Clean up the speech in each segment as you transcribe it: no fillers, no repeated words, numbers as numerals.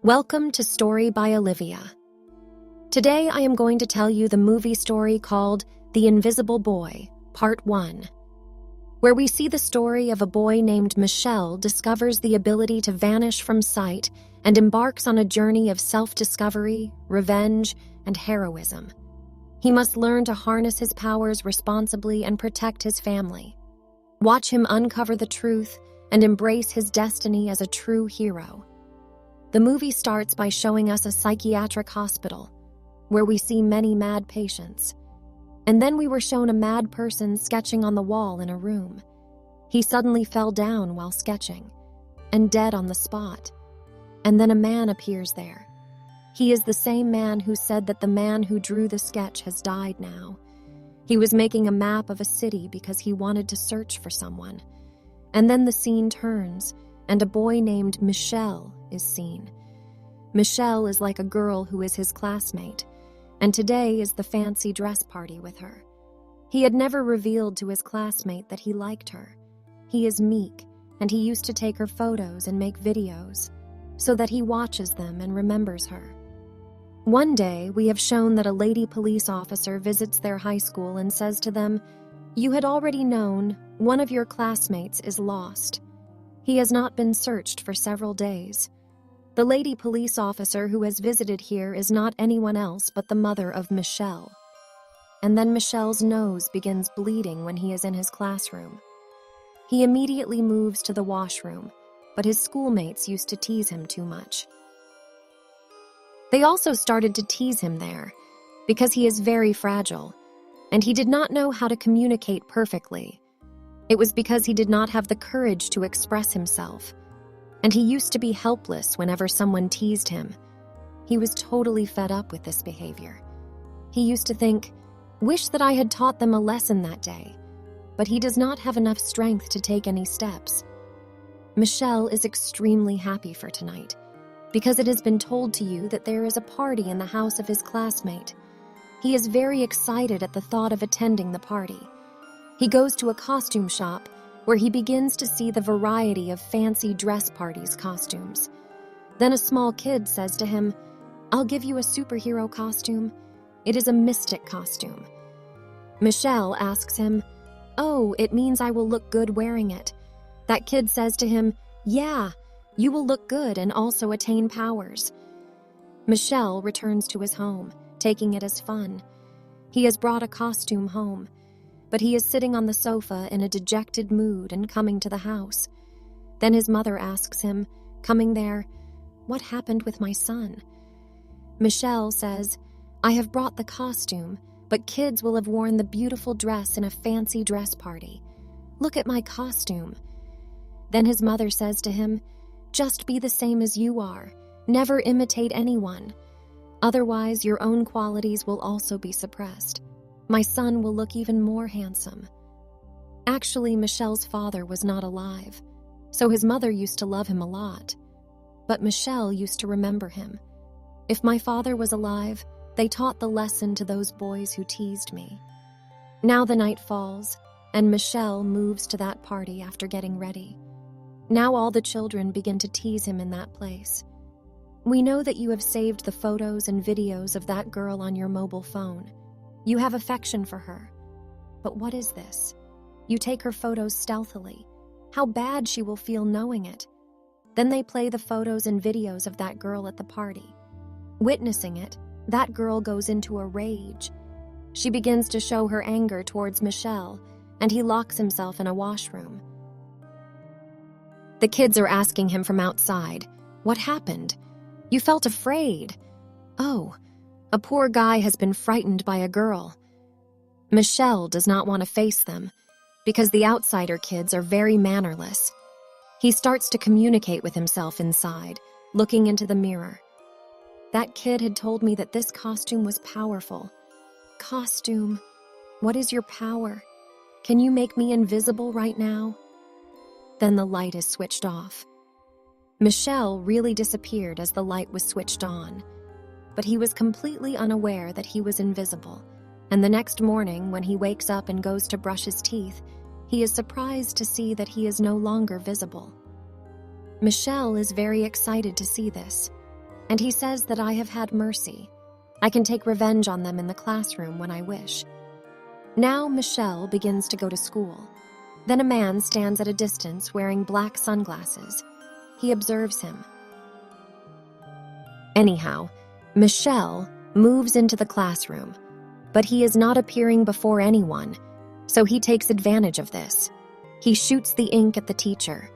Welcome to Story by Olivia. Today I am going to tell you the movie story called The Invisible Boy, Part 1, where we see the story of a boy named Michele discovers the ability to vanish from sight and embarks on a journey of self-discovery, revenge, and heroism. He must learn to harness his powers responsibly and protect his family. Watch him uncover the truth and embrace his destiny as a true hero. The movie starts by showing us a psychiatric hospital, where we see many mad patients. And then we were shown a mad person sketching on the wall in a room. He suddenly fell down while sketching, and dead on the spot. And then a man appears there. He is the same man who said that the man who drew the sketch has died now. He was making a map of a city because he wanted to search for someone. And then the scene turns, and a boy named Michele is seen. Michele is like a girl who is his classmate, and today is the fancy dress party with her. He had never revealed to his classmate that he liked her. He is meek, and he used to take her photos and make videos, so that he watches them and remembers her. One day, we have shown that a lady police officer visits their high school and says to them, "You had already known one of your classmates is lost. He has not been searched for several days." The lady police officer who has visited here is not anyone else but the mother of Michele. And then Michelle's nose begins bleeding when he is in his classroom. He immediately moves to the washroom, but his schoolmates used to tease him too much. They also started to tease him there, because he is very fragile, and he did not know how to communicate perfectly. It was because he did not have the courage to express himself, and he used to be helpless whenever someone teased him. He was totally fed up with this behavior. He used to think, "Wish that I had taught them a lesson that day," but he does not have enough strength to take any steps. Michele is extremely happy for tonight, because it has been told to you that there is a party in the house of his classmate. He is very excited at the thought of attending the party. He goes to a costume shop where he begins to see the variety of fancy dress parties costumes. Then a small kid says to him, "I'll give you a superhero costume. It is a mystic costume." Michele asks him, "Oh, it means I will look good wearing it." That kid says to him, "Yeah, you will look good and also attain powers." Michele returns to his home, taking it as fun. He has brought a costume home, but he is sitting on the sofa in a dejected mood and coming to the house. Then his mother asks him, coming there, "What happened with my son?" Michele says, "I have brought the costume, but kids will have worn the beautiful dress in a fancy dress party. Look at my costume." Then his mother says to him, "Just be the same as you are. Never imitate anyone. Otherwise, your own qualities will also be suppressed. My son will look even more handsome." Actually, Michele's father was not alive, so his mother used to love him a lot. But Michele used to remember him. "If my father was alive, they taught the lesson to those boys who teased me." Now the night falls, and Michele moves to that party after getting ready. Now all the children begin to tease him in that place. "We know that you have saved the photos and videos of that girl on your mobile phone. You have affection for her. But what is this? You take her photos stealthily. How bad she will feel knowing it." Then they play the photos and videos of that girl at the party. Witnessing it, that girl goes into a rage. She begins to show her anger towards Michele, and he locks himself in a washroom. The kids are asking him from outside, "What happened? You felt afraid." "Oh, a poor guy has been frightened by a girl." Michele does not want to face them, because the outsider kids are very mannerless. He starts to communicate with himself inside, looking into the mirror. "That kid had told me that this costume was powerful." "Costume, what is your power? Can you make me invisible right now?" Then the light is switched off. Michele really disappeared as the light was switched on. But he was completely unaware that he was invisible, and the next morning when he wakes up and goes to brush his teeth, he is surprised to see that he is no longer visible. Michele is very excited to see this. and he says that I have had mercy. I can take revenge on them in the classroom when I wish. Now Michele begins to go to school. Then a man stands at a distance wearing black sunglasses. He observes him. Anyhow, Michele moves into the classroom, but he is not appearing before anyone, so he takes advantage of this. He shoots the ink at the teacher,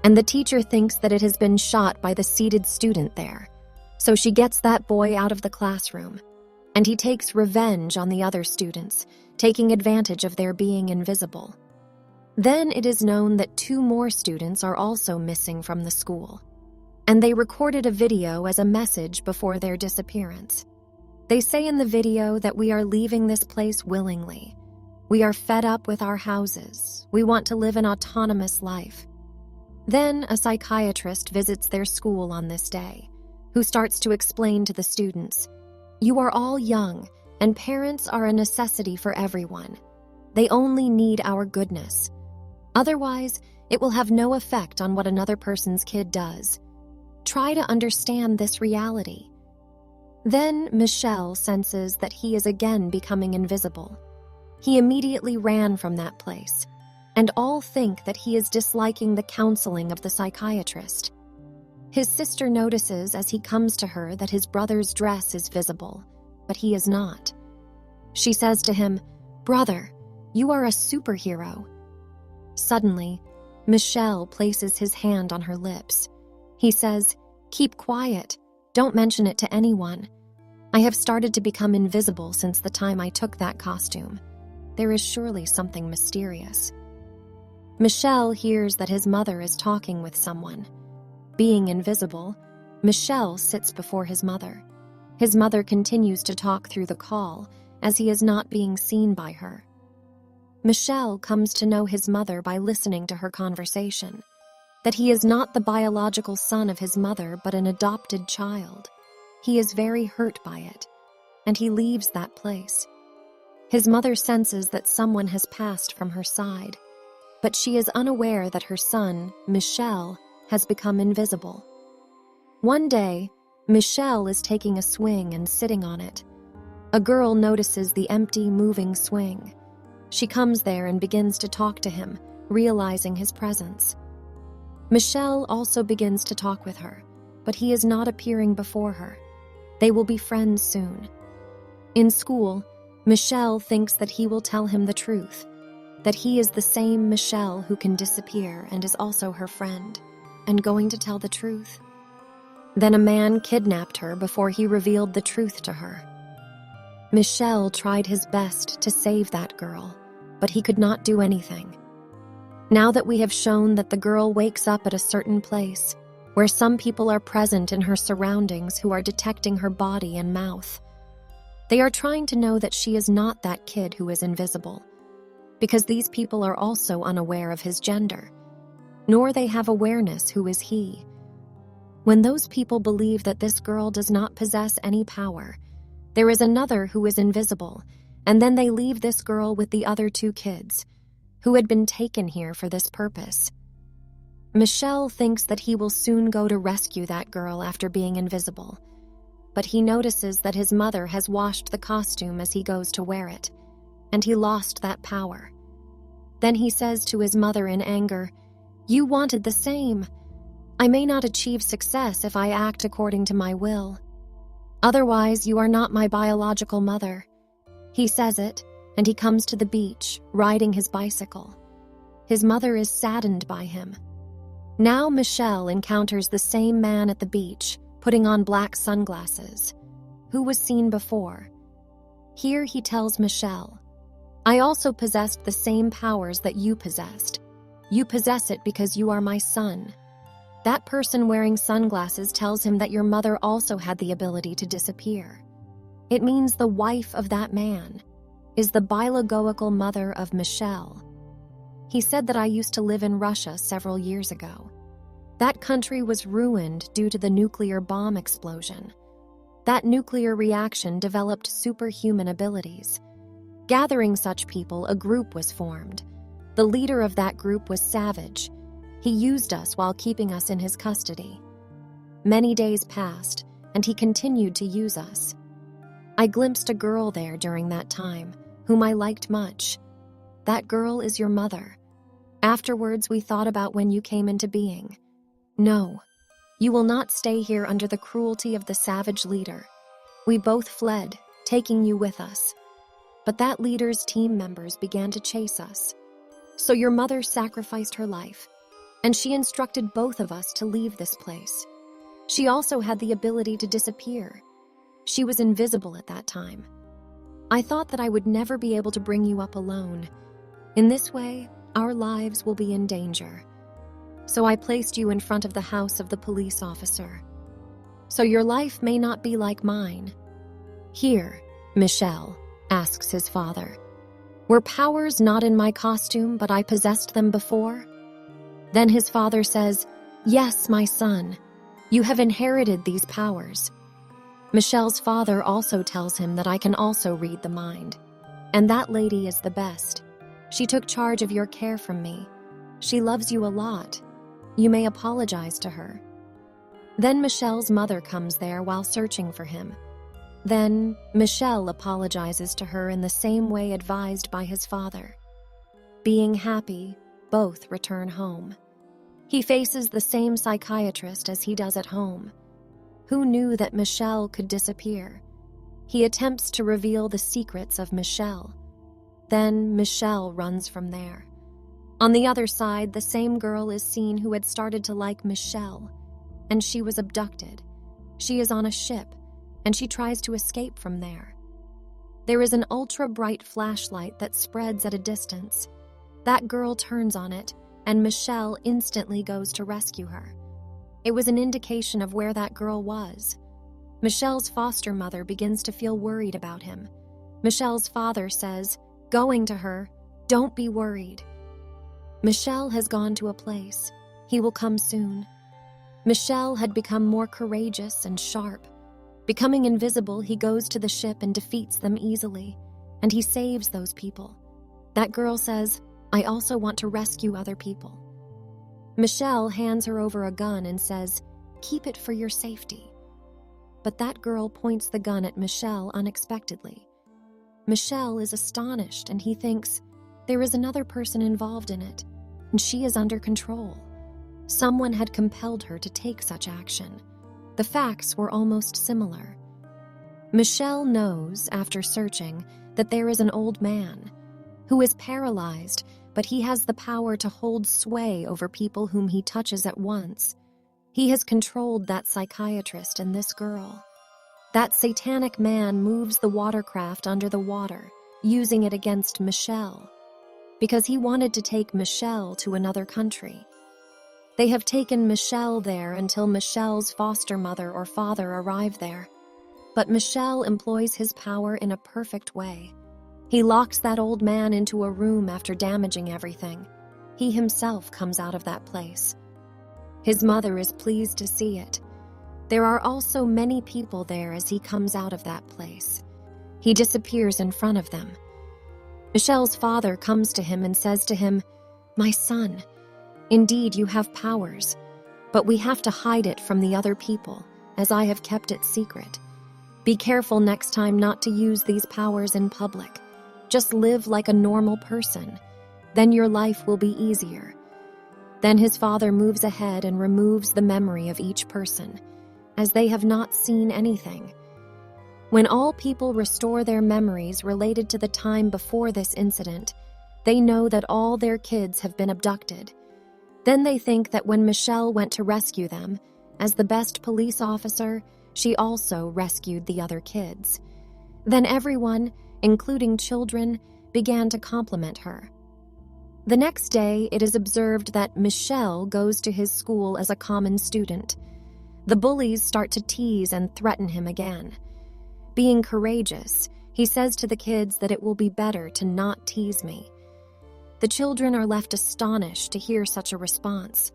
and the teacher thinks that it has been shot by the seated student there, so she gets that boy out of the classroom, and he takes revenge on the other students, taking advantage of their being invisible. Then it is known that 2 more students are also missing from the school, and they recorded a video as a message before their disappearance. They say in the video that we are leaving this place willingly. We are fed up with our houses. We want to live an autonomous life. Then a psychiatrist visits their school on this day, who starts to explain to the students, "You are all young, and parents are a necessity for everyone. They only need our goodness. Otherwise, it will have no effect on what another person's kid does. Try to understand this reality." Then Michele senses that he is again becoming invisible. He immediately ran from that place, and all think that he is disliking the counseling of the psychiatrist. His sister notices as he comes to her that his brother's dress is visible, but he is not. She says to him, "Brother, you are a superhero." Suddenly, Michele places his hand on her lips. He says, "Keep quiet. Don't mention it to anyone. I have started to become invisible since the time I took that costume. There is surely something mysterious." Michele hears that his mother is talking with someone. Being invisible, Michele sits before his mother. His mother continues to talk through the call as he is not being seen by her. Michele comes to know his mother by listening to her conversation, that he is not the biological son of his mother but an adopted child. He is very hurt by it, and he leaves that place. His mother senses that someone has passed from her side, but she is unaware that her son, Michele, has become invisible. One day, Michele is taking a swing and sitting on it. A girl notices the empty, moving swing. She comes there and begins to talk to him, realizing his presence. Michele also begins to talk with her, but he is not appearing before her. They will be friends soon. In school, Michele thinks that he will tell him the truth, that he is the same Michele who can disappear and is also her friend, and going to tell the truth. Then a man kidnapped her before he revealed the truth to her. Michele tried his best to save that girl, but he could not do anything. Now that we have shown that the girl wakes up at a certain place, where some people are present in her surroundings who are detecting her body and mouth, they are trying to know that she is not that kid who is invisible, because these people are also unaware of his gender, nor they have awareness who is he. When those people believe that this girl does not possess any power, there is another who is invisible, and then they leave this girl with the other 2 kids, who had been taken here for this purpose. Michele thinks that he will soon go to rescue that girl after being invisible, but he notices that his mother has washed the costume as he goes to wear it, and he lost that power. Then he says to his mother in anger, "You wanted the same. I may not achieve success if I act according to my will. Otherwise, you are not my biological mother." He says it, and he comes to the beach, riding his bicycle. His mother is saddened by him. Now Michele encounters the same man at the beach, putting on black sunglasses, who was seen before. Here he tells Michele, "I also possessed the same powers that you possessed. You possess it because you are my son." That person wearing sunglasses tells him that your mother also had the ability to disappear. It means the wife of that man is the biological mother of Michele. He said that I used to live in Russia several years ago. That country was ruined due to the nuclear bomb explosion. That nuclear reaction developed superhuman abilities. Gathering such people, a group was formed. The leader of that group was savage. He used us while keeping us in his custody. Many days passed, and he continued to use us. I glimpsed a girl there during that time, whom I liked much. That girl is your mother. Afterwards, we thought about when you came into being. No, you will not stay here under the cruelty of the savage leader. We both fled, taking you with us. But that leader's team members began to chase us. So your mother sacrificed her life, and she instructed both of us to leave this place. She also had the ability to disappear. She was invisible at that time. I thought that I would never be able to bring you up alone. In this way, our lives will be in danger. So I placed you in front of the house of the police officer. So your life may not be like mine. Here, Michele, asks his father. Were powers not in my costume, but I possessed them before? Then his father says, yes, my son, you have inherited these powers. Michele's father also tells him that I can also read the mind. And that lady is the best. She took charge of your care from me. She loves you a lot. You may apologize to her. Then Michele's mother comes there while searching for him. Then Michele apologizes to her in the same way advised by his father. Being happy, both return home. He faces the same psychiatrist as he does at home. Who knew that Michele could disappear? He attempts to reveal the secrets of Michele. Then Michele runs from there. On the other side, the same girl is seen who had started to like Michele, and she was abducted. She is on a ship, and she tries to escape from there. There is an ultra-bright flashlight that spreads at a distance. That girl turns on it, and Michele instantly goes to rescue her. It was an indication of where that girl was. Michele's foster mother begins to feel worried about him. Michele's father says, going to her, don't be worried. Michele has gone to a place. He will come soon. Michele had become more courageous and sharp. Becoming invisible, he goes to the ship and defeats them easily, and he saves those people. That girl says, I also want to rescue other people. Michele hands her over a gun and says, keep it for your safety. But that girl points the gun at Michele unexpectedly. Michele is astonished, and he thinks, there is another person involved in it, and she is under control. Someone had compelled her to take such action. The facts were almost similar. Michele knows, after searching, that there is an old man who is paralyzed, but he has the power to hold sway over people whom he touches at once. He has controlled that psychiatrist and this girl. That satanic man moves the watercraft under the water, using it against Michele, because he wanted to take Michele to another country. They have taken Michele there until Michele's foster mother or father arrive there. But Michele employs his power in a perfect way. He locks that old man into a room after damaging everything. He himself comes out of that place. His mother is pleased to see it. There are also many people there as he comes out of that place. He disappears in front of them. Michele's father comes to him and says to him, my son, indeed you have powers, but we have to hide it from the other people, as I have kept it secret. Be careful next time not to use these powers in public. Just live like a normal person. Then your life will be easier. Then his father moves ahead and removes the memory of each person, as they have not seen anything. When all people restore their memories related to the time before this incident, they know that all their kids have been abducted. Then they think that when Michele went to rescue them, as the best police officer, she also rescued the other kids. Then everyone, including children, began to compliment her. The next day, it is observed that Michele goes to his school as a common student. The bullies start to tease and threaten him again. Being courageous, he says to the kids that it will be better to not tease me. The children are left astonished to hear such a response.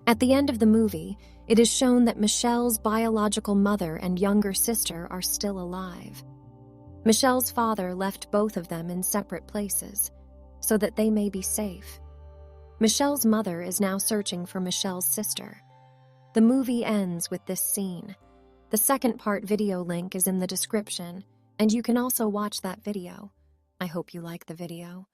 At the end of the movie, it is shown that Michele's biological mother and younger sister are still alive. Michele's father left both of them in separate places, so that they may be safe. Michele's mother is now searching for Michele's sister. The movie ends with this scene. The second part video link is in the description, and you can also watch that video. I hope you like the video.